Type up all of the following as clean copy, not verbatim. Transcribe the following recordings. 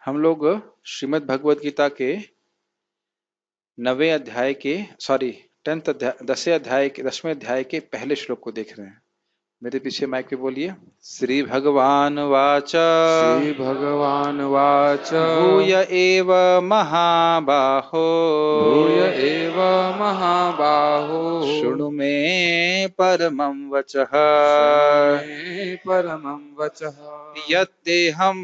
हम लोग श्रीमद् भगवद गीता के 10वें अध्याय 10वें अध्याय के पहले श्लोक को देख रहे हैं। मेरे पीछे माइक पे बोलिए। श्री भगवान वाच श्रीभगवानुवाच भूय एव महाबाहो भूय एव महाबाहो शृणु मे परमं वचः शृणु मे परमं वचः यत्तेऽहं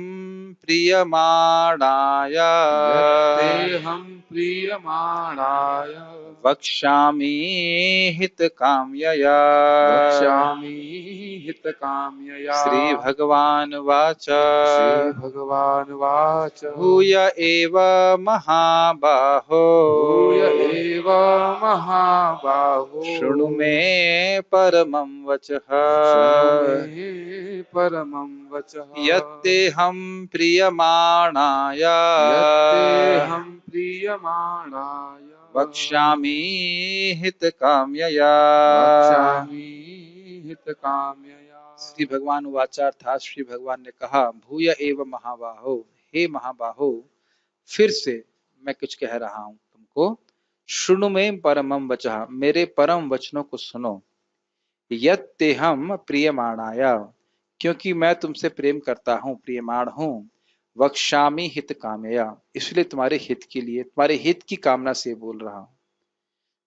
प्रीयमाणाय यत्तेऽहं प्रीयमाणाय वक्ष्यामि हितकाम्यया। वक्ष्यामि हितकाम्यया। श्रीभगवानुवाच श्रीभगवानुवाच भूय एव महाबाहो भूय एव महाबाहो शृणु मे परमं वचः शृणु मे परमं वचः यत्तेऽहं प्रीयमाणाय यत्तेऽहं प्रीयमाणाय वक्ष्यामि हितकाम्यया। वक्ष्यामि हितकाम्यया। श्री भगवान वाचा अर्थात श्री भगवान ने कहा, भूय एव महाबाहो, हे महाबाहो, फिर से मैं कुछ कह रहा हूं तुमको। शृणु में परमं वचः, मेरे परम वचनों को सुनो। यत्तेहम प्रियमाणाय, क्योंकि मैं तुमसे प्रेम करता हूं, प्रियमाण हूं। वक्ष्यामि हित कामया, इसलिए तुम्हारे हित के लिए, तुम्हारे हित की कामना से बोल रहा हूं।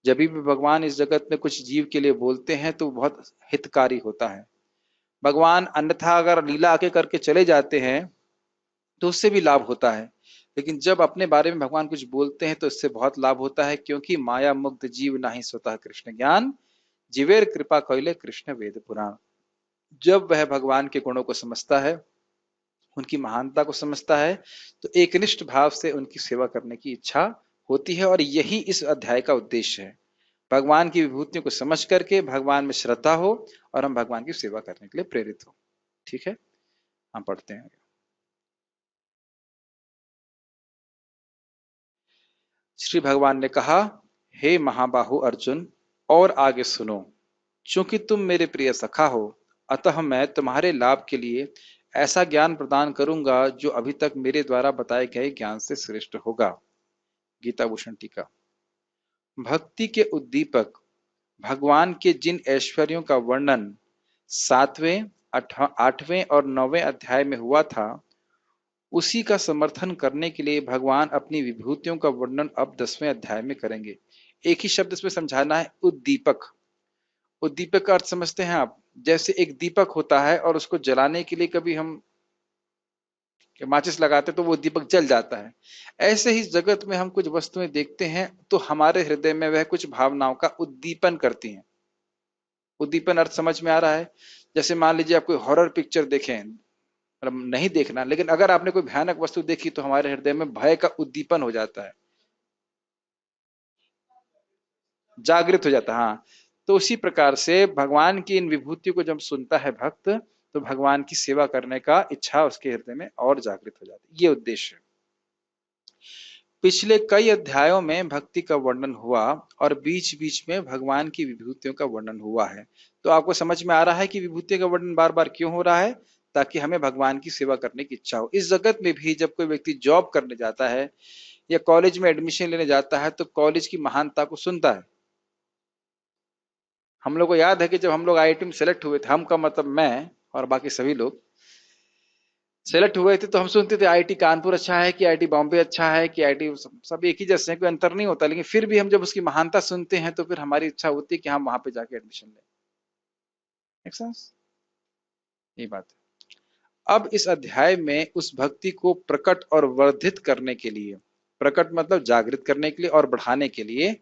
जब भी भगवान इस जगत में कुछ जीव के लिए बोलते हैं तो बहुत हितकारी होता है। भगवान अन्यथा अगर लीला आके करके चले जाते हैं तो उससे भी लाभ होता है, लेकिन जब अपने बारे में भगवान कुछ बोलते हैं तो इससे बहुत लाभ होता है, क्योंकि माया मुक्त जीव नाही स्वतः कृष्ण ज्ञान, जीवेर कृपा कइले कृष्ण वेद पुराण। जब वह भगवान के गुणों को समझता है, उनकी महानता को समझता है, तो एकनिष्ठ भाव से उनकी सेवा करने की इच्छा होती है। और यही इस अध्याय का उद्देश्य है, भगवान की विभूतियों को समझ करके भगवान में श्रद्धा हो और हम भगवान की सेवा करने के लिए प्रेरित हो। ठीक है, हम पढ़ते हैं। श्री भगवान ने कहा, हे महाबाहु अर्जुन, और आगे सुनो। चूंकि तुम मेरे प्रिय सखा हो, अतः मैं तुम्हारे लाभ के लिए ऐसा ज्ञान प्रदान करूंगा जो अभी तक मेरे द्वारा बताए गए ज्ञान से श्रेष्ठ होगा। गीता भूषण टीका। भक्ति के उद्दीपक भगवान के जिन ऐश्वर्यों का वर्णन 7वें, 8वें और 9वें अध्याय में हुआ था, उसी का समर्थन करने के लिए भगवान अपनी विभूतियों का वर्णन अब 10वें अध्याय में करेंगे। एक ही शब्द इसमें समझाना है, उद्दीपक। उद्दीपक का अर्थ समझते हैं आप? जैसे एक दीपक होता है और उसको जलाने के लिए कभी हम माचिस लगाते तो वो दीपक जल जाता है। ऐसे ही जगत में हम कुछ वस्तुएं देखते हैं तो हमारे हृदय में वह कुछ भावनाओं का उद्दीपन करती हैं। उद्दीपन अर्थ समझ में आ रहा है? जैसे मान लीजिए आप कोई हॉरर पिक्चर देखें, मतलब नहीं देखना, लेकिन अगर आपने कोई भयानक वस्तु देखी तो हमारे हृदय में भय का उद्दीपन हो जाता है, जागृत हो जाता है। हाँ, तो उसी प्रकार से भगवान की इन विभूतियों को जब सुनता है भक्त, तो भगवान की सेवा करने का इच्छा उसके हृदय में और जागृत हो जाती है। ये उद्देश्य है। पिछले कई अध्यायों में भक्ति का वर्णन हुआ और बीच बीच में भगवान की विभूतियों का वर्णन हुआ है। तो आपको समझ में आ रहा है कि विभूतियों का वर्णन बार बार क्यों हो रहा है? ताकि हमें भगवान की सेवा करने की इच्छा हो। इस जगत में भी जब कोई व्यक्ति जॉब करने जाता है या कॉलेज में एडमिशन लेने जाता है तो कॉलेज की महानता को सुनता है। हम लोग को याद है कि जब हम लोग आईआईटी में सेलेक्ट हुए थे, हम का मतलब मैं और बाकी सभी लोग सेलेक्ट हुए थे, तो हम सुनते थे आईआईटी कानपुर अच्छा है कि आईआईटी बॉम्बे अच्छा है कि आईआईटी, सब एक ही जैसे हैं, कोई अंतर नहीं होता। लेकिन फिर भी हम जब उसकी महानता सुनते हैं तो फिर हमारी इच्छा होती है कि हम वहां पे जाके एडमिशन लें। Make sense? यही बात है। अब इस अध्याय में उस भक्ति को प्रकट और वर्धित करने के लिए, प्रकट मतलब जागृत करने के लिए और बढ़ाने के लिए,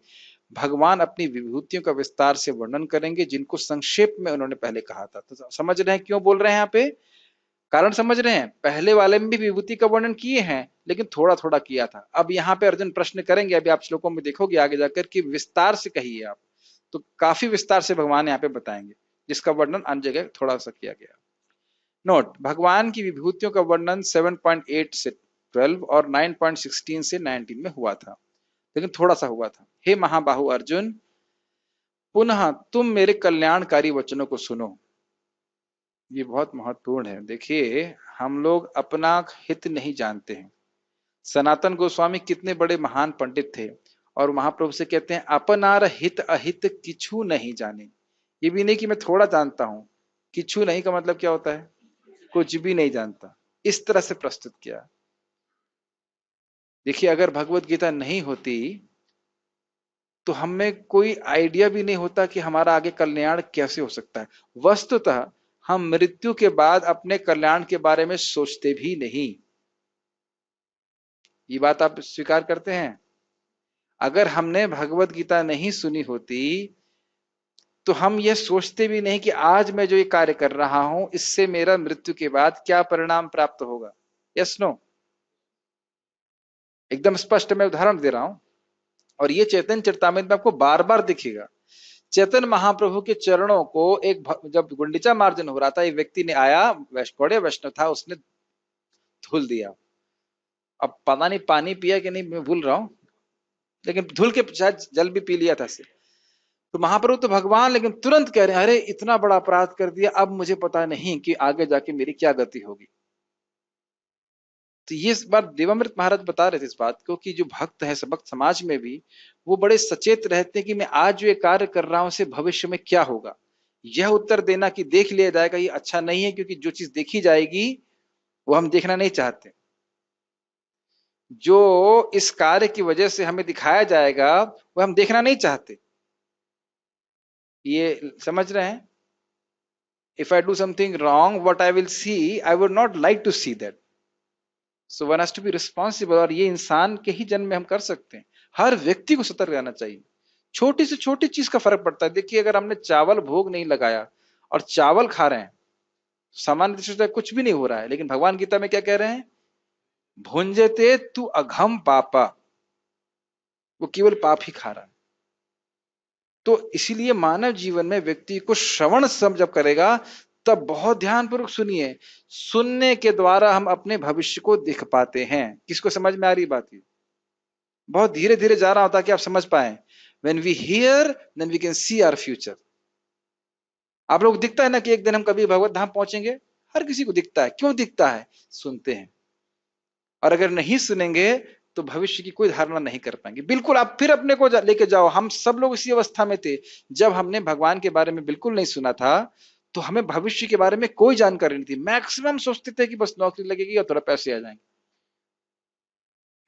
भगवान अपनी विभूतियों का विस्तार से वर्णन करेंगे, जिनको संक्षेप में उन्होंने पहले कहा था। तो समझ रहे हैं क्यों बोल रहे हैं यहाँ पे? कारण समझ रहे हैं? पहले वाले में भी विभूति का वर्णन किए हैं, लेकिन थोड़ा थोड़ा किया था। अब यहाँ पे अर्जुन प्रश्न करेंगे, अभी आप श्लोकों में देखोगे आगे जाकर कि विस्तार से कहिए आप। तो काफी विस्तार से भगवान यहाँ पे बताएंगे, जिसका वर्णन अन्य जगह थोड़ा सा किया गया। नोट, भगवान की विभूतियों का वर्णन 7.8 से 12 और 9.16 से 19 में हुआ था, लेकिन थोड़ा सा हुआ था। हे महाबाहु अर्जुन, पुनः तुम मेरे कल्याणकारी वचनों को सुनो। ये बहुत महत्वपूर्ण है। देखिए, हम लोग अपना हित नहीं जानते हैं, सनातन गोस्वामी कितने बड़े महान पंडित थे, और महाप्रभु से कहते हैं अपनार हित अहित किछु नहीं जाने। ये भी नहीं कि मैं थोड़ा जानता हूं, किछु नहीं का मतलब क्या होता है, कुछ भी नहीं जानता, इस तरह से प्रस्तुत किया। देखिए अगर भगवत गीता नहीं होती तो हमें कोई आइडिया भी नहीं होता कि हमारा आगे कल्याण कैसे हो सकता है। वस्तुतः हम मृत्यु के बाद अपने कल्याण के बारे में सोचते भी नहीं। ये बात आप स्वीकार करते हैं? अगर हमने भगवत गीता नहीं सुनी होती तो हम ये सोचते भी नहीं कि आज मैं जो ये कार्य कर रहा हूं इससे मेरा मृत्यु के बाद क्या परिणाम प्राप्त होगा। Yes no? एकदम स्पष्ट मैं उदाहरण दे रहा हूं, और ये चैतन्य चरितामृत में आपको बार बार दिखेगा। चैतन्य महाप्रभु के चरणों को जब गुंडीचा मार्जन हो रहा था, एक व्यक्ति ने आया, बड़े वैष्णव था, उसने धुल दिया। अब पता नहीं पानी पिया कि नहीं, मैं भूल रहा हूं, लेकिन धुल के शायद जल भी पी लिया था से। तो महाप्रभु तो भगवान, लेकिन तुरंत कह रहे हैं अरे इतना बड़ा अपराध कर दिया, अब मुझे पता नहीं कि आगे जाके मेरी क्या गति होगी। तो ये इस बार देवामृत महाराज बता रहे थे इस बात को कि जो भक्त है, भक्त समाज में भी वो बड़े सचेत रहते हैं कि मैं आज जो ये कार्य कर रहा हूं उससे भविष्य में क्या होगा। यह उत्तर देना कि देख लिया जाएगा ये अच्छा नहीं है, क्योंकि जो चीज देखी जाएगी वो हम देखना नहीं चाहते। जो इस कार्य की वजह से हमें दिखाया जाएगा वो हम देखना नहीं चाहते। ये समझ रहे हैं? If I do something wrong, what I will see, I would not like to see that. So one has to be responsible, और ये इंसान के ही जन्म में हम कर सकते हैं। हर व्यक्ति को सतर्क रहना चाहिए। छोटी से छोटी चीज का फर्क पड़ता है। देखिए अगर हमने चावल भोग नहीं लगाया और चावल खा रहे हैं, सामान्य दृष्टि से कुछ भी नहीं हो रहा है, लेकिन भगवान गीता में क्या कह रहे हैं, भुंजते तू अघम पापा, वो केवल पाप ही खा रहा है। तो इसीलिए मानव जीवन में व्यक्ति को श्रवण सब जब करेगा तब बहुत ध्यानपूर्वक सुनिए। सुनने के द्वारा हम अपने भविष्य को देख पाते हैं। किसको समझ में आ रही बात? ये बहुत धीरे धीरे जा रहा होता कि आप समझ पाए। When we hear then we can see our future. आप लोग दिखता है ना कि एक दिन हम कभी भगवत धाम पहुंचेंगे, हर किसी को दिखता है। क्यों दिखता है? सुनते हैं। और अगर नहीं सुनेंगे तो भविष्य की कोई धारणा नहीं कर पाएंगे। बिल्कुल आप फिर अपने को लेके जाओ, हम सब लोग इसी अवस्था में थे जब हमने भगवान के बारे में बिल्कुल नहीं सुना था, तो हमें भविष्य के बारे में कोई जानकारी नहीं थी। मैक्सिमम सोचते थे कि बस नौकरी लगेगी और थोड़ा पैसे आ जाएंगे।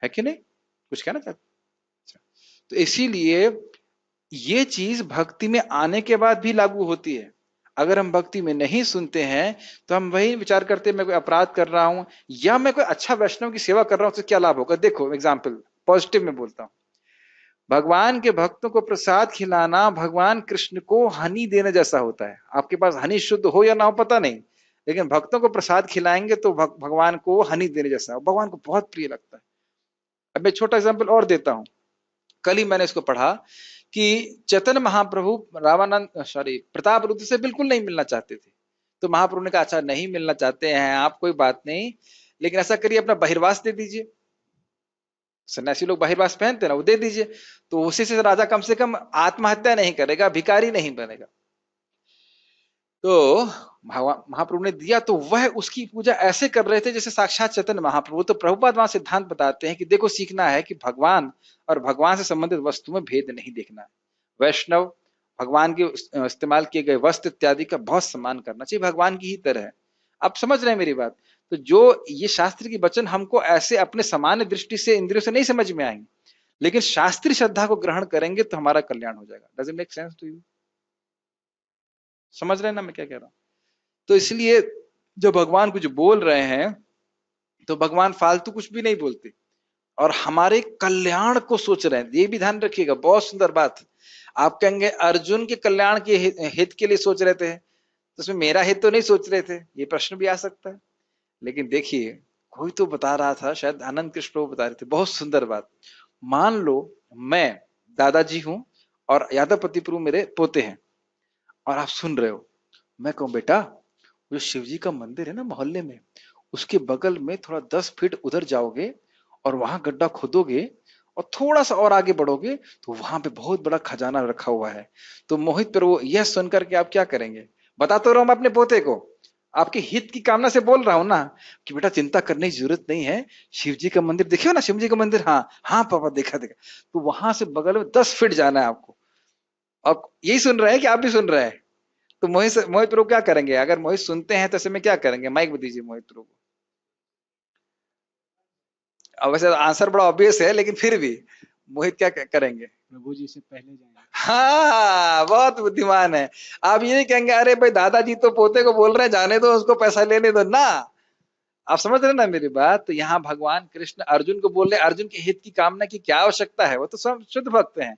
है कि नहीं? कुछ कहना चाहते? अच्छा। तो इसीलिए ये चीज भक्ति में आने के बाद भी लागू होती है। अगर हम भक्ति में नहीं सुनते हैं तो हम वही विचार करते हैं मैं कोई अपराध कर रहा हूं या मैं कोई अच्छा वैष्णव की सेवा कर रहा हूं तो क्या लाभ होगा। देखो एग्जाम्पल पॉजिटिव में बोलता हूं, भगवान के भक्तों को प्रसाद खिलाना भगवान कृष्ण को हनी देने जैसा होता है। आपके पास हनी शुद्ध हो या ना हो पता नहीं, लेकिन भक्तों को प्रसाद खिलाएंगे तो भगवान को हनी देने जैसा, भगवान को बहुत प्रिय लगता है। अब मैं छोटा एग्जाम्पल और देता हूं। कल ही मैंने इसको पढ़ा कि चैतन्य महाप्रभु रामानंद सॉरी प्रताप रुद्र से बिल्कुल नहीं मिलना चाहते थे। तो महाप्रभु ने कहा अच्छा नहीं मिलना चाहते हैं आप, कोई बात नहीं, लेकिन ऐसा करिए अपना बहिर्वास दे दीजिए। सन्यासी लोग बहिर्वास पहनते ना, वो दे दीजिए, तो उसी से राजा कम से कम आत्महत्या नहीं करेगा, भिखारी नहीं बनेगा। तो महाप्रभु ने दिया, तो वह उसकी पूजा ऐसे कर रहे थे जैसे साक्षात चैतन्य महाप्रभु। तो प्रभुपाद वहां सिद्धांत बताते हैं कि देखो सीखना है कि भगवान और भगवान से संबंधित वस्तु में भेद नहीं देखना है। वैष्णव भगवान के इस्तेमाल किए गए वस्त्र इत्यादि का बहुत सम्मान करना चाहिए, भगवान की ही तरह है। आप समझ रहे हैं मेरी बात? तो जो ये शास्त्र की वचन हमको ऐसे अपने सामान्य दृष्टि से इंद्रियों से नहीं समझ में आएंगे, लेकिन शास्त्रीय श्रद्धा को ग्रहण करेंगे तो हमारा कल्याण हो जाएगा। Does it make sense to you? समझ रहे हैं ना मैं क्या कह रहा हूं? तो इसलिए जो भगवान कुछ बोल रहे हैं तो भगवान फालतू कुछ भी नहीं बोलते और हमारे कल्याण को सोच रहे हैं। ये भी ध्यान रखिएगा, बहुत सुंदर बात। आप कहेंगे अर्जुन के कल्याण के हित के लिए सोच रहे थे, तो उसमें मेरा हित तो नहीं सोच रहे थे, ये प्रश्न भी आ सकता है। लेकिन देखिए कोई तो बता रहा था, शायद आनंद कृष्ण प्रभु बता रहे थे, बहुत सुंदर बात। मान लो मैं दादाजी हूं और यादवपति प्रभु मेरे पोते हैं, और आप सुन रहे हो, मैं कहूं बेटा जो शिव जी का मंदिर है ना मोहल्ले में, उसके बगल में थोड़ा 10 फीट उधर जाओगे और वहां गड्ढा खोदोगे और थोड़ा सा और आगे बढ़ोगे तो वहां पे बहुत बड़ा खजाना रखा हुआ है। तो मोहित प्रभु यह सुनकर के आप क्या करेंगे? बता तो रहा हूं मैं अपने पोते को। आपके हित की कामना से बोल रहा हूं ना कि बेटा चिंता करने की जरूरत नहीं है, शिव जी का मंदिर देखियो ना, शिव जी का मंदिर, हाँ हाँ पापा देखा देखा, तो वहां से बगल में 10 फीट जाना है आपको। अब यही सुन रहे हैं कि आप भी सुन रहे हैं? तो मोहित प्रभु क्या करेंगे? अगर मोहित सुनते हैं तो ऐसे में क्या करेंगे? माइक में दीजिए मोहित प्रभु को। अब वैसे आंसर बड़ा ऑब्वियस है, लेकिन फिर भी मोहित क्या करेंगे? प्रभु जी से पहले जाएंगे। हाँ, बहुत बुद्धिमान है। आप ये नहीं कहेंगे अरे भाई दादाजी तो पोते को बोल रहे हैं, जाने दो उसको, पैसा लेने दो ना। आप समझ रहे ना मेरी बात? तो यहाँ भगवान कृष्ण अर्जुन को बोल रहे हैं, अर्जुन के हित की कामना की क्या आवश्यकता है, वो तो सब शुद्ध भक्त हैं,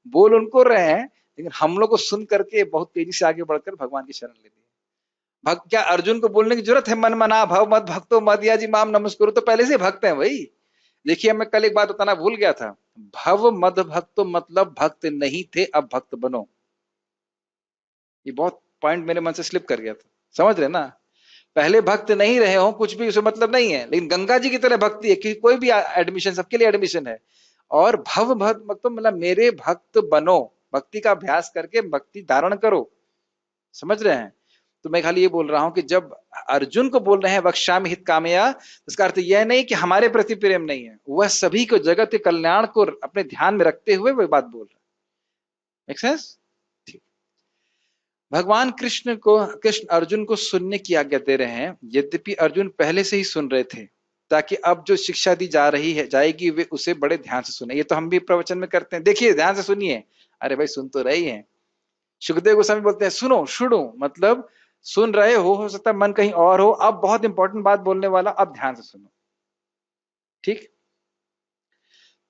बोल उनको रहे हैं, लेकिन हम लोग को सुन करके बहुत तेजी से आगे बढ़कर भगवान की शरण ले ली। क्या अर्जुन को बोलने की जरूरत है मन मना भव मत भक्तो मदया जी माम नमस्कुरु? तो पहले से भक्त हैं भाई। देखिए मैं कल एक बात बताना भूल गया था, भव मद भक्तो मतलब भक्त नहीं थे, अब भक्त बनो। ये बहुत पॉइंट मेरे मन से स्लिप कर गया था, समझ रहे ना? पहले भक्त नहीं रहे हो कुछ भी उसे मतलब नहीं है, लेकिन गंगा जी की तरह भक्ति है कि कोई भी एडमिशन, सबके लिए एडमिशन है। और भव भक्त तो मतलब मेरे भक्त बनो, भक्ति का अभ्यास करके भक्ति धारण करो, समझ रहे हैं? तो मैं खाली ये बोल रहा हूं कि जब अर्जुन को बोल रहे हैं वक्ष्यामि हित कामया, इसका अर्थ यह नहीं कि हमारे प्रति प्रेम नहीं है, वह सभी को जगत के कल्याण को अपने ध्यान में रखते हुए वह बात बोल रहा है। Make sense? भगवान कृष्ण अर्जुन को सुनने की आज्ञा दे रहे हैं, यद्यपि अर्जुन पहले से ही सुन रहे थे, ताकि अब जो शिक्षा दी जा रही है जाएगी वे उसे बड़े ध्यान से सुने। ये तो हम भी प्रवचन में करते हैं, देखिए ध्यान से सुनिए। अरे भाई सुन तो रही हैं। सुखदेव गोस्वामी बोलते हैं सुनो सुनो, मतलब सुन रहे हो सकता है मन कहीं और हो, अब बहुत इंपॉर्टेंट बात बोलने वाला, अब ध्यान से सुनो। ठीक?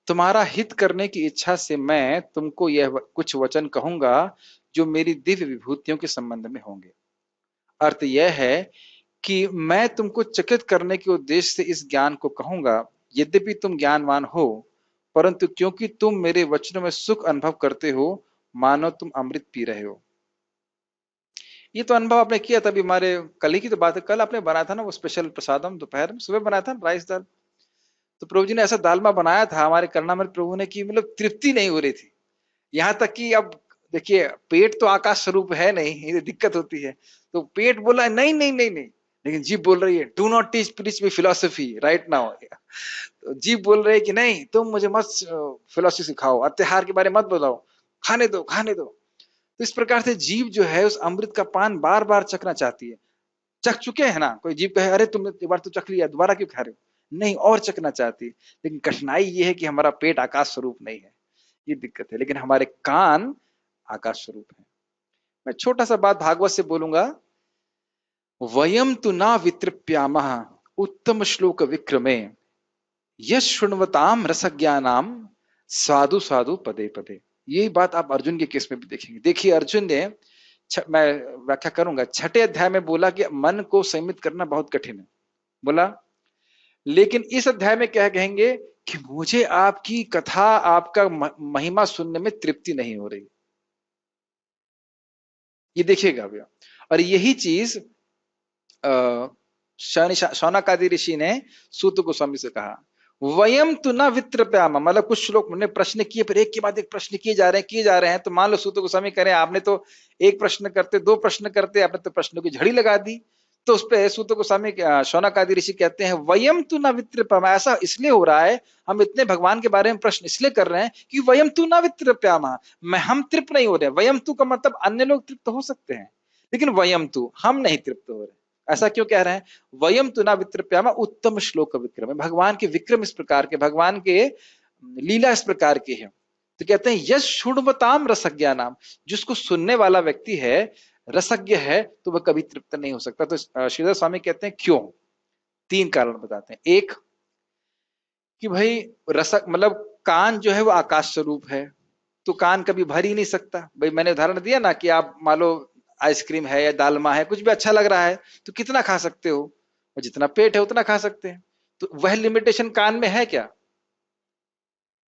तुम्हारा हित करने की इच्छा से मैं तुमको यह कुछ वचन कहूंगा जो मेरी दिव्य विभूतियों के संबंध में होंगे। अर्थ यह है कि मैं तुमको चकित करने के उद्देश्य से इस ज्ञान को कहूंगा। यद्यपि तुम ज्ञानवान हो, परंतु क्योंकि तुम मेरे वचनों में सुख अनुभव करते हो, मानो तुम अमृत पी रहे हो। ये तो अनुभव आपने किया था, अभी हमारे कल ही की तो बात है, कल आपने बनाया था ना वो स्पेशल प्रसादम, दोपहर में, सुबह बनाया था राइस दाल। तो प्रभु जी ने ऐसा दालमा बनाया था हमारे करणामृत प्रभु ने कि मतलब तृप्ति नहीं हो रही थी। यहाँ तक कि अब देखिए पेट तो आकाश स्वरूप है नहीं, ये दिक्कत होती है। तो पेट बोला नहीं नहीं नहीं नहीं, लेकिन जीभ बोल रही है do not teach preach me philosophy right now. तो जीभ बोल रही है कि नहीं तुम मुझे मत फिलोसफी सिखाओ, अत्याहार के बारे में मत बताओ, खाने दो खाने दो। तो इस प्रकार से जीव जो है उस अमृत का पान बार बार चखना चाहती है। चख चुके हैं ना, कोई जीव कहे अरे तुमने एक बार तो चख लिया, दोबारा क्यों खा रहे हो? नहीं, और चखना चाहती है। लेकिन कठिनाई ये है कि हमारा पेट आकाश स्वरूप नहीं है, ये दिक्कत है, लेकिन हमारे कान आकाश स्वरूप है। मैं छोटा सा बात भागवत से बोलूंगा, वयम तु ना वितृप्यामः उत्तम श्लोक विक्रमे यश शृण्वताम रसज्ञानाम साधु साधु पदे पदे। यही बात आप अर्जुन के केस में भी देखेंगे। देखिए अर्जुन ने मैं व्याख्या करूंगा, छठे अध्याय में बोला कि मन को संयमित करना बहुत कठिन है, बोला। लेकिन इस अध्याय में क्या कहेंगे कि मुझे आपकी कथा, आपका महिमा सुनने में तृप्ति नहीं हो रही। ये देखिएगा भैया। और यही चीज शौनकादि ऋषि ने सूत गोस्वामी से कहा, वयम तु न वित्रप्याम, मतलब कुछ श्लोक ने प्रश्न किए, फिर एक के बाद एक प्रश्न किए जा रहे हैं। तो मान लो सूत गोस्वामी करें, आपने तो एक प्रश्न करते, दो प्रश्न करते, आपने तो प्रश्नों की झड़ी लगा दी। तो उस पर सूत गोस्वामी शौनकादि ऋषि कहते हैं वयम तु न वित्रप्याम, ऐसा इसलिए हो रहा है, हम इतने भगवान के बारे में प्रश्न इसलिए कर रहे हैं कि वयम तु न वित्रप्याम, मैं हम तृप्त नहीं हो रहे। वयम तु का मतलब अन्य लोग तृप्त हो सकते हैं, लेकिन वयम तु हम नहीं तृप्त हो रहे। ऐसा क्यों कह रहे हैं? वयम तुना वित्रप्यामा उत्तम श्लोक विक्रम है। भगवान के विक्रम इस प्रकार के, भगवान के लीला इस प्रकार की है। तो कहते हैं यश शुणवताम रसज्ञा नाम, जिसको सुनने वाला व्यक्ति है, रसज्ञ है, तो वह कभी तृप्त नहीं हो सकता। तो श्रीधर स्वामी कहते हैं क्यों? 3 कारण बताते हैं। एक कि भाई रसक मतलब कान जो है वो आकाश स्वरूप है, तो कान कभी भर ही नहीं सकता। भाई मैंने उदाहरण दिया ना कि आप मान लो आइसक्रीम है या दालमा है, कुछ भी अच्छा लग रहा है तो कितना खा सकते हो, और जितना पेट है उतना खा सकते हैं। तो वह लिमिटेशन कान में है क्या?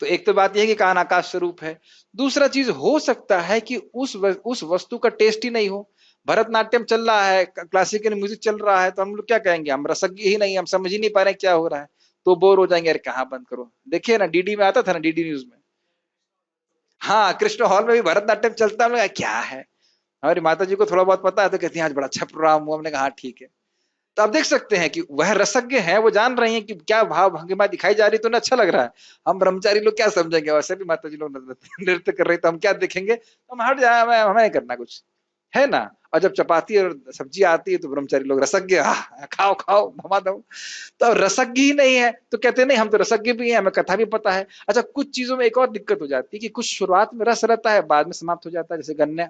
तो एक तो बात यह है कि कान आकाश स्वरूप है। दूसरा चीज हो सकता है कि उस वस्तु का टेस्ट ही नहीं हो। भरतनाट्यम चल रहा है, क्लासिकल म्यूजिक चल रहा है, तो हम लोग क्या कहेंगे, हम रसज्ञ ही नहीं, हम समझ ही नहीं पा रहे क्या हो रहा है, तो बोर हो जाएंगे, अरे कहाँ बंद करो। देखिए ना डीडी में आता था ना, डीडी न्यूज में, हाँ कृष्ण हॉल में भी भरतनाट्यम चलता है, क्या है। हमारी माता जी को थोड़ा बहुत पता है तो कहती है आज बड़ा अच्छा प्रोग्राम हुआ। हमने कहा ठीक है। तो आप देख सकते हैं कि वह रसज्ञ है, वो जान रही हैं कि क्या भाव भंगिमा दिखाई जा रही, तो उन्हें अच्छा लग रहा है। हम ब्रह्मचारी लोग क्या समझेंगे, वैसे भी माता जी लोग नृत्य कर रहे तो हम क्या देखेंगे, तो हम हट जाए, हमें नहीं करना कुछ, है ना। और जब चपाती और सब्जी आती है तो ब्रह्मचारी लोग रसज्ञ, खाओ खाओ भमा दो। तो अब रसज्ञ ही नहीं है तो कहते नहीं हम तो रसज्ञ भी हैं, हमें कथा भी पता है। अच्छा, कुछ चीजों में एक और दिक्कत हो जाती है कि कुछ शुरुआत में रस रहता है, बाद में समाप्त हो जाता है। जैसे गन्ना,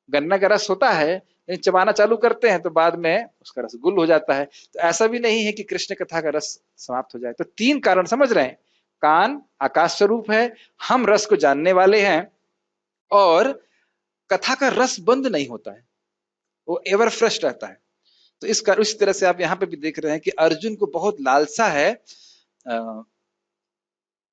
गन्ना का रस होता है, लेकिन चबाना चालू करते हैं तो बाद में उसका रस गुल हो जाता है। तो ऐसा भी नहीं है कि कृष्ण कथा का रस समाप्त हो जाए। तो तीन कारण समझ रहे हैं, कान आकाश स्वरूप है, हम रस को जानने वाले हैं, और कथा का रस बंद नहीं होता है, वो एवर फ्रेश रहता है। तो इस तरह से आप यहाँ पे भी देख रहे हैं कि अर्जुन को बहुत लालसा है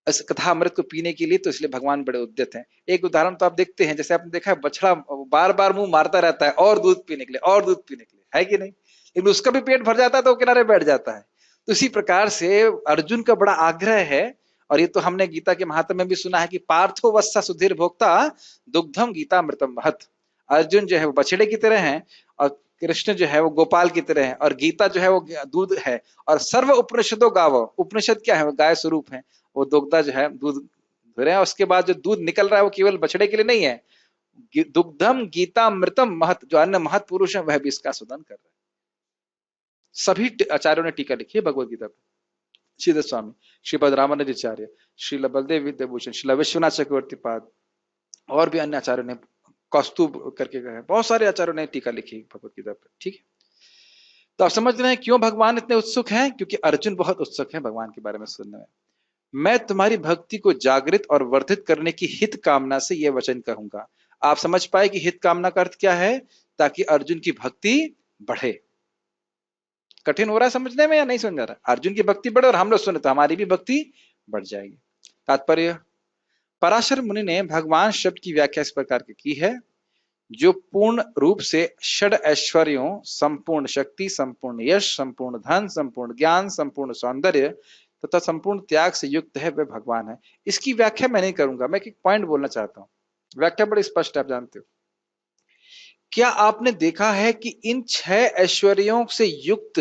इस कथा अमृत को पीने के लिए, तो इसलिए भगवान बड़े उद्यत हैं। एक उदाहरण तो आप देखते हैं, जैसे आपने देखा है बछड़ा बार बार मुंह मारता रहता है और दूध पीने के लिए, और दूध पीने के लिए, है कि नहीं, लेकिन उसका भी पेट भर जाता है तो वो किनारे बैठ जाता है। तो इसी प्रकार से अर्जुन का बड़ा आग्रह है, और ये तो हमने गीता के महात्म्य में भी सुना है कि पार्थो वत्सा सुधीर भोक्ता दुग्धम गीता अमृतम महत। अर्जुन जो है वो बछड़े की तरह है, और कृष्ण जो है वो गोपाल की तरह है, और गीता जो है वो दूध है। और सर्व उपनिषदों गावो, उपनिषद क्या है, वो गाय स्वरूप है, वो दुग्धा जो है दूध दे रहे हैं। उसके बाद जो दूध निकल रहा है वो केवल बछड़े के लिए नहीं है, दुग्धम गीता मृतम महत, जो अन्य महत पुरुष है वह भी इसका शोधन कर रहे हैं। सभी आचार्यों ने टीका लिखी है भगवत गीता पर, श्रीधर स्वामी, श्रीपद रामानुजाचार्य, श्रील बलदेव विद्याभूषण, श्रील विश्वनाथ चक्रवर्ती पाद, और भी अन्य आचार्यों ने, कौस्तुभ करके कहा, बहुत सारे आचार्यों ने टीका लिखी भगवत गीता पर। ठीक है, तो आप समझ रहे हैं क्यों भगवान इतने उत्सुक हैं, क्योंकि अर्जुन बहुत उत्सुक है भगवान के बारे में सुनने में। मैं तुम्हारी भक्ति को जागृत और वर्धित करने की हित कामना से यह वचन कहूंगा। आप समझ पाए कि हित कामना का अर्थ क्या है, ताकि अर्जुन की भक्ति बढ़े। कठिन हो रहा है समझने में या नहीं समझ रहा, अर्जुन की भक्ति बढ़े और हम लोग सुने तो हमारी भी भक्ति बढ़ जाएगी। तात्पर्य, पराशर मुनि ने भगवान शब्द की व्याख्या इस प्रकार की है, जो पूर्ण रूप से षड ऐश्वर्यों, संपूर्ण शक्ति, संपूर्ण यश, संपूर्ण धन, संपूर्ण ज्ञान, संपूर्ण सौंदर्य तथा संपूर्ण त्याग से युक्त है, वह भगवान है। इसकी व्याख्या मैं नहीं करूंगा, मैं एक पॉइंट बोलना चाहता हूं, व्याख्या बड़ी स्पष्ट है, आप जानते हो। क्या आपने देखा है कि इन 6 ऐश्वर्यों से युक्त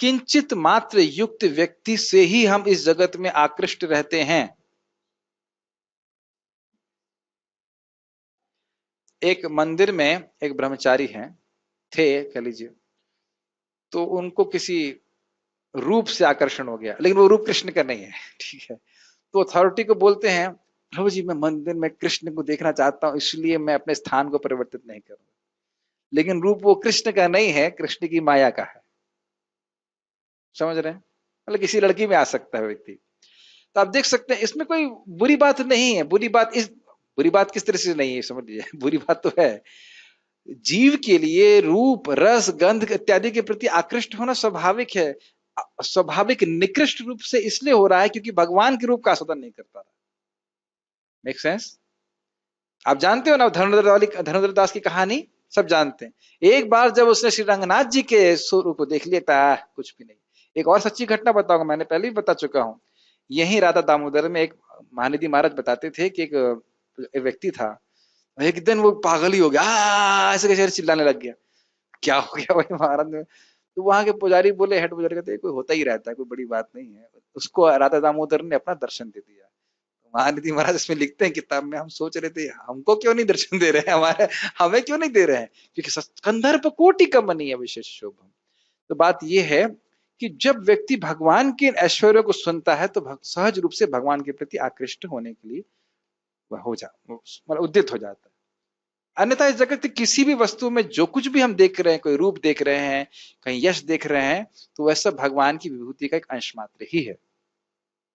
किंचित मात्र युक्त व्यक्ति से ही हम इस जगत में आकृष्ट रहते हैं। एक मंदिर में एक ब्रह्मचारी हैं, थे कह लीजिए, तो उनको किसी रूप से आकर्षण हो गया, लेकिन वो रूप कृष्ण का नहीं है, ठीक है। तो अथॉरिटी को बोलते हैं, प्रभु जी मैं मंदिर में कृष्ण को देखना चाहता हूं, इसलिए मैं अपने स्थान को परिवर्तित नहीं करूंगा। लेकिन रूप वो कृष्ण का नहीं है, कृष्ण की माया का है। समझ रहे हैं, मतलब किसी लड़की में आ सकता है व्यक्ति। तो आप देख सकते हैं इसमें कोई बुरी बात नहीं है। बुरी बात किस तरह से नहीं है, समझ लीजिए, बुरी बात तो है। जीव के लिए रूप, रस, गंध इत्यादि के प्रति आकृष्ट होना स्वाभाविक है। स्वाभाविक निकृष्ट रूप से इसलिए हो रहा है क्योंकि भगवान के रूप का आस्वादन नहीं कर पा रहा। Make sense? आप जानते हो ना धर्मेंद्र दास की कहानी, सब जानते हैं। एक बार जब उसने श्री रंगनाथ जी के स्वरूप को देख लिया था, कुछ भी नहीं। एक और सच्ची घटना बताऊंगा, मैंने पहले भी बता चुका हूं। यही राधा दामोदर में एक महानिधि महाराज बताते थे कि एक व्यक्ति था, एक दिन वो पागल ही हो गया, ऐसे कैसे चिल्लाने लग गया। क्या हो गया भाई महाराज ने? तो वहां के पुजारी बोले, हेड पुजारी कहते कोई होता ही रहता है, कोई बड़ी बात नहीं है। उसको राधा दामोदर ने अपना दर्शन दे दिया। महानिधि महाराज इसमें लिखते हैं किताब में, हम सोच रहे थे हमको क्यों नहीं दर्शन दे रहे हैं, हमारे हमें क्यों नहीं दे रहे हैं, क्योंकि कंधर्प कोटि कमनीय है विशेष शोभम। तो बात यह है कि जब व्यक्ति भगवान के ऐश्वर्यों को सुनता है तो सहज रूप से भगवान के प्रति आकृष्ट होने के लिए वह मतलब उद्यत हो जाता है। अन्यथा इस जगत की किसी भी वस्तु में जो कुछ भी हम देख रहे हैं, कोई रूप देख रहे हैं, कहीं यश देख रहे हैं, तो वह सब भगवान की विभूति का एक अंश मात्र ही है।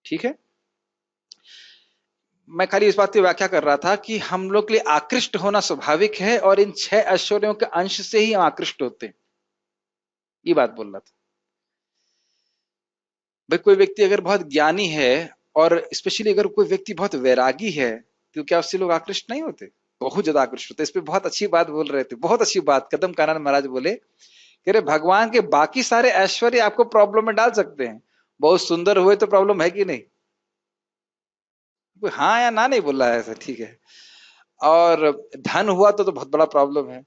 ठीक है, मैं खाली इस बात की व्याख्या कर रहा था कि हम लोग के लिए आकृष्ट होना स्वाभाविक है, और इन 6 ऐश्वर्यों के अंश से ही हम आकृष्ट होते हैं, ये बात बोल रहा था। भाई कोई व्यक्ति अगर बहुत ज्ञानी है, और स्पेशली अगर कोई व्यक्ति बहुत वैरागी है, तो क्या उससे लोग आकृष्ट नहीं होते? बहुत ज्यादा आकृष्ट होते। इस पे बहुत अच्छी बात बोल रहे थे, बहुत अच्छी बात कदम कानन महाराज बोले, कह रहे भगवान के बाकी सारे ऐश्वर्य आपको प्रॉब्लम में डाल सकते हैं, बहुत सुंदर हुए तो प्रॉब्लम है कि नहीं? हाँ या ना नहीं बोल रहा है ऐसा, ठीक है। और धन हुआ तो बहुत बड़ा प्रॉब्लम है।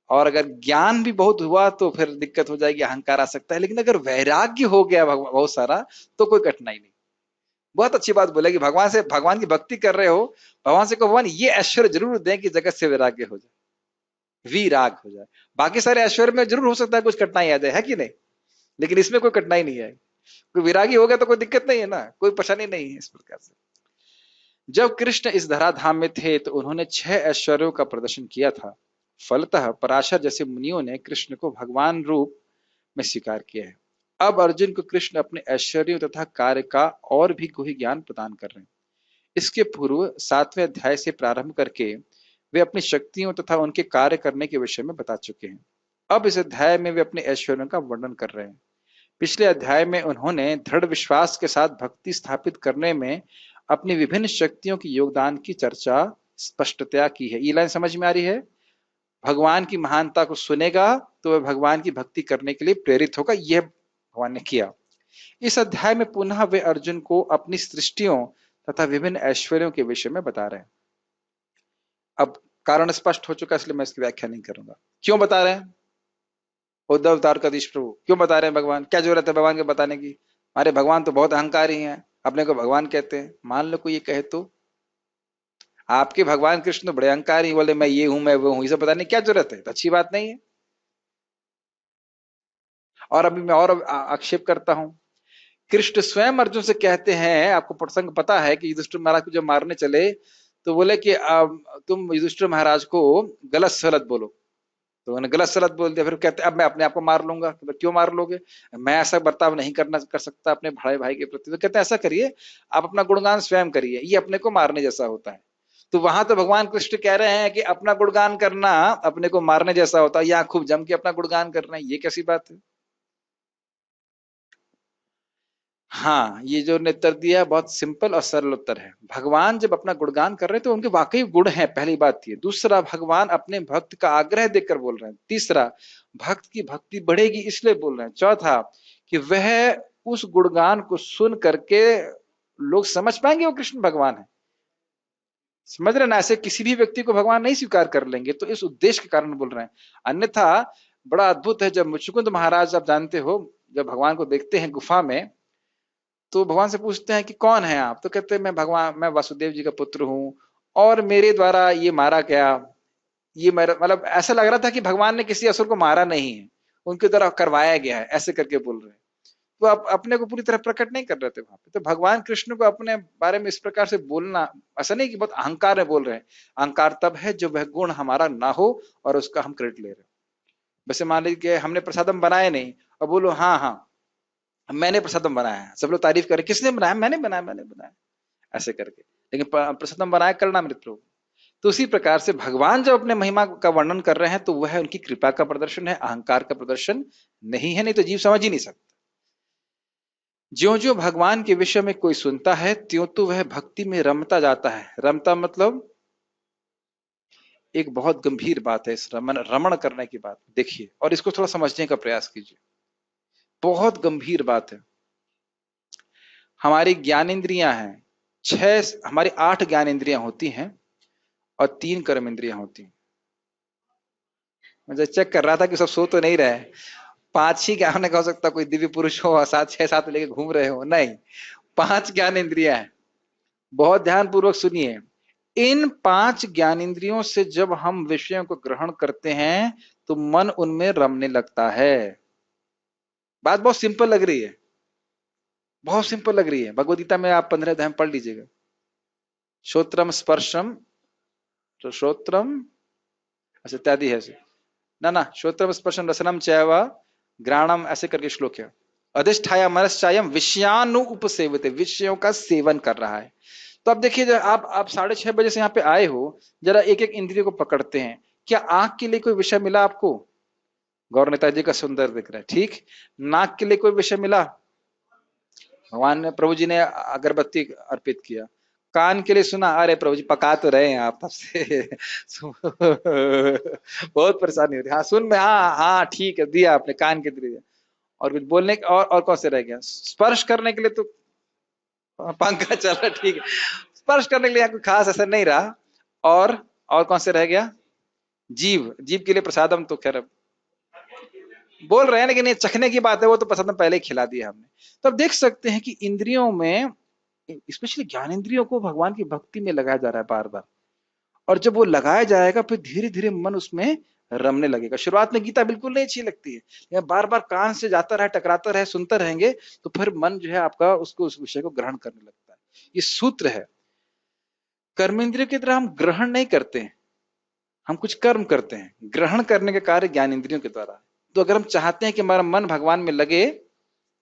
और अगर ज्ञान भी बहुत हुआ तो फिर दिक्कत हो जाएगी, अहंकार आ सकता है। लेकिन अगर वैराग्य हो गया बहुत सारा, तो कोई कठिनाई नहीं। बहुत अच्छी बात बोले कि भगवान से, भगवान की भक्ति कर रहे हो, भगवान से कहो भगवान ये ऐश्वर्य जरूर दें कि जगत से वैराग्य हो जाए, विराग हो जाए। बाकी सारे ऐश्वर्य में जरूर हो सकता है कुछ कठिनाई आ जाए, है कि नहीं? लेकिन इसमें कोई कठिनाई नहीं है। कोई विरागी हो गया तो कोई दिक्कत नहीं है ना, कोई परेशानी नहीं है इस प्रकार से। जब कृष्ण इस धराधाम में थे तो उन्होंने 6 ऐश्वर्यों का प्रदर्शन किया था। फलतः पराशर जैसे मुनियों ने कृष्ण को भगवान रूप में स्वीकार किया है। अब अर्जुन को कृष्ण अपने ऐश्वर्यों तथा कार्य का और भी गुह्य ज्ञान प्रदान कर रहे हैं। इसके पूर्व 7वें अध्याय से प्रारंभ करके वे अपनी शक्तियों तथा उनके कार्य करने के विषय में बता चुके हैं। अब इस अध्याय में वे अपने ऐश्वर्यों का वर्णन कर रहे हैं। पिछले अध्याय में उन्होंने दृढ़ विश्वास के साथ भक्ति स्थापित करने में अपनी विभिन्न शक्तियों की योगदान की चर्चा स्पष्टतया की है। ये लाइन समझ में आ रही है? भगवान की महानता को सुनेगा तो वह भगवान की भक्ति करने के लिए प्रेरित होगा, यह भगवान ने किया। इस अध्याय में पुनः वे अर्जुन को अपनी सृष्टियों तथा विभिन्न ऐश्वर्यों के विषय में बता रहे हैं। अब कारण स्पष्ट हो चुका, इसलिए मैं इसकी व्याख्या नहीं करूंगा। क्यों बता रहे हैं? उद्धव तारकाधीश प्रभु क्यों बता रहे हैं? भगवान, क्या जरूरत है भगवान के बताने की? अरे भगवान तो बहुत अहंकारी हैं, अपने को भगवान कहते हैं। मान लो कोई ये कहे तो, आपके भगवान कृष्ण तो बड़े अहंकारी, बोले मैं ये हूं, मैं वो हूं, ये सब बताने की क्या जरूरत है? तो अच्छी बात नहीं है। और अभी मैं और आक्षेप करता हूं। कृष्ण स्वयं अर्जुन से कहते हैं, आपको प्रसंग पता है कि युधिष्ठिर महाराज को जब मारने चले तो बोले कि तुम युधिष्ठिर महाराज को गलत सलत बोलो। तो उन्होंने गलत सलत बोल दिया। फिर कहते अब मैं अपने आप को मार लूंगा। तो क्यों मार लोगे? मैं ऐसा बर्ताव नहीं कर सकता अपने भाई भाई के प्रति। तो कहते हैं ऐसा करिए, आप अपना गुणगान स्वयं करिए, ये अपने को मारने जैसा होता है। तो वहां तो भगवान कृष्ण कह रहे हैं कि अपना गुणगान करना अपने को मारने जैसा होता है, यहाँ खूब जम के अपना गुणगान करना है, ये कैसी बात है? हाँ, ये जो ने उत्तर दिया है बहुत सिंपल और सरल उत्तर है। भगवान जब अपना गुणगान कर रहे हैं तो उनके वाकई गुण हैं, पहली बात ये। दूसरा, भगवान अपने भक्त का आग्रह देखकर बोल रहे हैं। तीसरा, भक्त की भक्ति बढ़ेगी इसलिए बोल रहे हैं। चौथा, कि वह उस गुणगान को सुन करके लोग समझ पाएंगे वो कृष्ण भगवान है। समझ रहे ना? ऐसे किसी भी व्यक्ति को भगवान नहीं स्वीकार कर लेंगे, तो इस उद्देश्य के कारण बोल रहे हैं। अन्यथा बड़ा अद्भुत है, जब मुचुकुंद महाराज, आप जानते हो, जब भगवान को देखते हैं गुफा में, तो भगवान से पूछते हैं कि कौन है आप? तो कहते हैं मैं भगवान, मैं वासुदेव जी का पुत्र हूं, और मेरे द्वारा ये मारा गया। ये मेरा मतलब ऐसा लग रहा था कि भगवान ने किसी असुर को मारा नहीं है, उनके द्वारा करवाया गया है, ऐसे करके बोल रहे हैं। तो आप अपने को पूरी तरह प्रकट नहीं कर रहे थे वहां पे। तो भगवान कृष्ण को अपने बारे में इस प्रकार से बोलना, ऐसा नहीं कि बहुत अहंकार में बोल रहे हैं। अहंकार तब है जब वह गुण हमारा ना हो और उसका हम क्रेडिट ले रहे हैं। वैसे मान लीजिए हमने प्रसादम बनाए नहीं, और बोलो हाँ हाँ मैंने प्रसादम बनाया है, सब लोग तारीफ करें, किसने बनाया? मैंने बनाया, मैंने बनाया, ऐसे करके। लेकिन प्रसादम बनाया करना मेरे प्रभु। तो उसी प्रकार से भगवान जब अपने महिमा का वर्णन कर रहे हैं तो वह उनकी कृपा का प्रदर्शन है, अहंकार का प्रदर्शन नहीं है, नहीं तो जीव समझ ही नहीं सकता। ज्यो ज्यो भगवान के विषय में कोई सुनता है त्यों तो वह भक्ति में रमता जाता है। रमता मतलब एक बहुत गंभीर बात है, इस रमन रमण करने की बात देखिए, और इसको थोड़ा समझने का प्रयास कीजिए। बहुत गंभीर बात है। हमारी ज्ञानेंद्रियां हैं, हमारी 8 ज्ञानेंद्रियां होती हैं और 3 कर्म इंद्रियां होती हैं। मुझे चेक कर रहा था कि सब सो तो नहीं रहे। 5 ही क्या होने का हो सकता, कोई दिव्य पुरुष हो और 7 6 7 लेके घूम रहे हो? नहीं, 5 ज्ञानेंद्रियां हैं। बहुत ध्यान पूर्वक सुनिए। इन 5 ज्ञानेंद्रियों से जब हम विषयों को ग्रहण करते हैं तो मन उनमें रमने लगता है। बात बहुत सिंपल लग रही है, बहुत सिंपल लग रही है। भगवद गीता में आप 15 अध्याय पढ़ लीजिएगा। श्रोत्रम स्पर्शम, तो श्रोत्रम अच्छा इत्यादि है ना, ना श्रोत्रम स्पर्शम रसनम चैव ग्राणम, ऐसे करके श्लोक है। अधिष्ठाया मनश्चायम विषयानु उपसेवते, विषयों का सेवन कर रहा है। तो अब देखिए, जब आप 6:30 बजे से यहाँ पे आए हो, जरा एक एक इंद्रिय को पकड़ते हैं। क्या आंख के लिए कोई विषय मिला आपको? गौर नेताजी का सुंदर दिख रहा है, ठीक। नाक के लिए कोई विषय मिला? भगवान ने, प्रभु जी ने अगरबत्ती अर्पित किया। कान के लिए सुना? अरे प्रभु जी पका तो रहे हैं आप तब से बहुत परेशानी हो रही। हाँ सुन में, हाँ हाँ ठीक है, दिया आपने कान के दिया। और कुछ बोलने और कौन से रह गया? स्पर्श करने के लिए तो पंखा चल रहा, ठीक है। स्पर्श करने के लिए कोई खास असर नहीं रहा। और कौन से रह गया? जीव, जीव के लिए प्रसादम तो खैर बोल रहे हैं, लेकिन ये चखने की बात है, वो तो प्रसादम पहले ही खिला दिया हमने। तो अब देख सकते हैं कि इंद्रियों में, स्पेशली ज्ञानेंद्रियों को भगवान की भक्ति में लगाया जा रहा है बार बार। और जब वो लगाया जाएगा फिर धीरे धीरे मन उसमें रमने लगेगा। शुरुआत में गीता बिल्कुल नहीं अच्छी लगती है, या बार बार कान से जाता रहे, टकराता रहे, सुनते रहेंगे, तो फिर मन जो है आपका उसको, उस विषय को ग्रहण करने लगता है। ये सूत्र है। कर्मेंद्रियों की तरह हम ग्रहण नहीं करते हैं, हम कुछ कर्म करते हैं। ग्रहण करने का कार्य ज्ञानेंद्रियों के द्वारा। तो अगर हम चाहते हैं कि हमारा मन भगवान में लगे,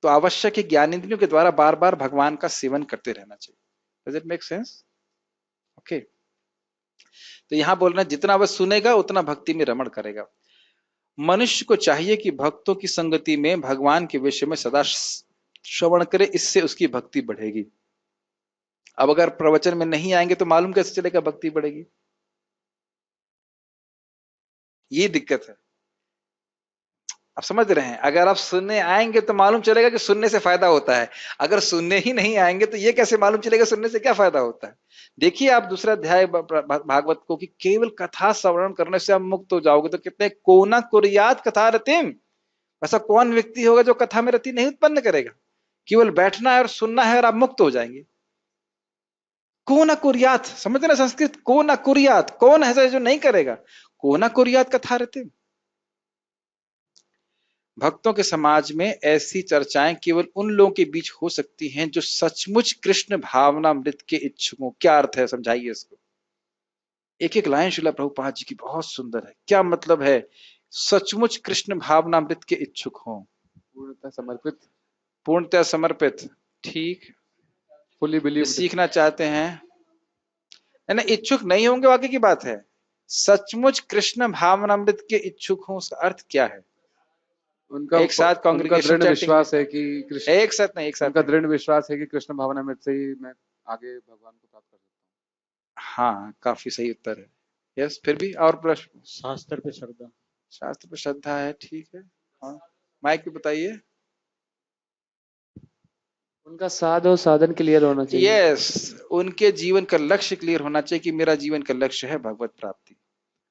तो आवश्यक है ज्ञानेंद्रियों के द्वारा बार बार भगवान का सेवन करते रहना चाहिए। Does it make sense? Okay. तो यहां बोल रहे हैं जितना वह सुनेगा उतना भक्ति में रमण करेगा। मनुष्य को चाहिए कि भक्तों की संगति में भगवान के विषय में सदा श्रवण करे, इससे उसकी भक्ति बढ़ेगी। अब अगर प्रवचन में नहीं आएंगे तो मालूम कैसे चलेगा भक्ति बढ़ेगी? ये दिक्कत है। आप समझ रहे हैं? अगर आप सुनने आएंगे तो मालूम चलेगा कि सुनने से फायदा होता है। अगर सुनने ही नहीं आएंगे तो ये कैसे मालूम चलेगा सुनने से क्या फायदा होता है? देखिए आप दूसरा अध्याय भागवत को, कि केवल कथा श्रवण करने से आप मुक्त हो जाओगे। तो कितने कोना कुर्यात कथा रतिम, ऐसा कौन व्यक्ति होगा जो कथा में रति नहीं उत्पन्न करेगा? केवल बैठना है और सुनना है और आप मुक्त हो जाएंगे। कोना कुर्यात, समझते ना संस्कृत? कोना कुर्यात, कौन है जो नहीं करेगा? कोना कुर्यात कथा रतिम। भक्तों के समाज में ऐसी चर्चाएं केवल उन लोगों के बीच हो सकती हैं जो सचमुच कृष्ण भावनामृत के इच्छुक हो। क्या अर्थ है, समझाइए इसको। एक एक लाइन श्रील प्रभुपाद जी की बहुत सुंदर है। क्या मतलब है सचमुच कृष्ण भावनामृत के इच्छुक हो? पूर्णतः समर्पित, पूर्णतः समर्पित, ठीक। फुली बिलीव, सीखना चाहते हैं ना, इच्छुक नहीं होंगे, वाकई की बात है। सचमुच कृष्ण भावनामृत के इच्छुक हो, उसका अर्थ क्या है? उनका एक साथ कांग्रेगेशन दृढ़ विश्वास है कि कृष्ण, एक साथ नहीं, एक साथ उनका दृढ़ विश्वास है कि कृष्ण भावनामृत से ही मैं आगे भगवान को प्राप्त कर सकता हाँ, काफी सही उत्तर है। यस, फिर भी और प्रश्न? शास्त्र पे श्रद्धा। शास्त्र पर श्रद्धा है, ठीक है। हाँ, माइक पे बताइए। हूँ उनका साध और साधन क्लियर होना चाहिए। यस, उनके जीवन का लक्ष्य क्लियर होना चाहिए कि मेरा जीवन का लक्ष्य है भगवत प्राप्ति,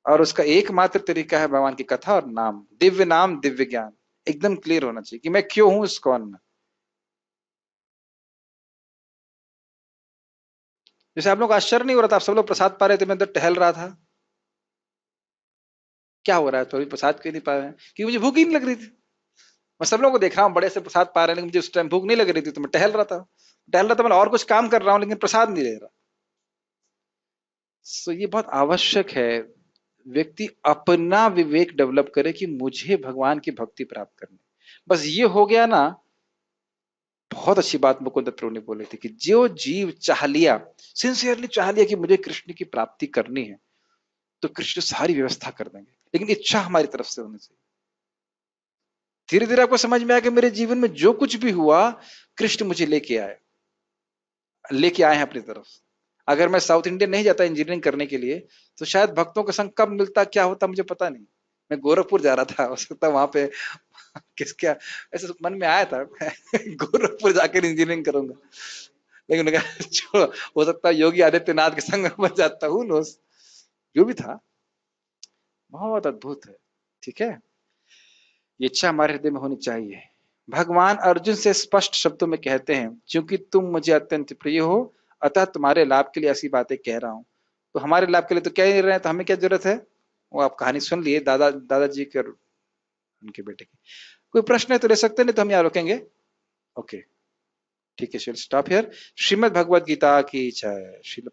और उसका एकमात्र तरीका है भगवान की कथा और नाम, दिव्य ज्ञान। एकदम क्लियर होना चाहिए कि मैं क्यों हूं इस कौन में। जैसे आप लोग आश्चर्य नहीं हो रहा था, आप सब लोग प्रसाद पा रहे थे, मैं अंदर टहल रहा था। क्या हो रहा है? थोड़ी प्रसाद क्यों नहीं पा रहे हैं? क्योंकि मुझे भूख ही नहीं लग रही थी। मैं सब लोगों को देख रहा हूँ बड़े से प्रसाद पा रहे हैं, लेकिन मुझे उस टाइम भूख नहीं लग रही थी, तो मैं टहल रहा था। मैं और कुछ काम कर रहा हूँ, लेकिन प्रसाद नहीं ले रहा। सो ये बहुत आवश्यक है, व्यक्ति अपना विवेक डेवलप करे कि मुझे भगवान की भक्ति प्राप्त करनी। बस ये हो गया ना, बहुत अच्छी बात मुकुंद दत्त ने बोली थी कि जो जीव चाह लिया, सिंसियरली चाह लिया कि मुझे कृष्ण की प्राप्ति करनी है, तो कृष्ण सारी व्यवस्था कर देंगे, लेकिन इच्छा हमारी तरफ से होनी चाहिए। धीरे धीरे आपको समझ में आया कि मेरे जीवन में जो कुछ भी हुआ, कृष्ण मुझे लेके आए हैं अपनी तरफ। अगर मैं साउथ इंडियन नहीं जाता इंजीनियरिंग करने के लिए, तो शायद भक्तों का संग कब मिलता, क्या होता, मुझे पता नहीं। मैं गोरखपुर जा रहा था, हो सकता वहां पे किसका ऐसे मन में आया था गोरखपुर जाकर इंजीनियरिंग करूंगा, लेकिन जो हो सकता है योगी आदित्यनाथ के संग बन जाता हूँ। जो भी था, बहुत अद्भुत है। ठीक है, ये इच्छा हमारे हृदय में होनी चाहिए। भगवान अर्जुन से स्पष्ट शब्दों में कहते हैं, क्योंकि तुम मुझे अत्यंत प्रिय हो, अतः तुम्हारे लाभ के लिए ऐसी बातें कह रहा हूं। तो हमारे लाभ के लिए तो कह ही रहे हैं, तो हमें क्या जरूरत है? वो आप कहानी सुन लिए दादाजी के और उनके बेटे की। कोई प्रश्न है तो ले सकते, नहीं तो हम यहाँ रोकेंगे। ओके, ठीक है, स्टॉप हियर। श्रीमद् भगवद गीता की जय। श्रील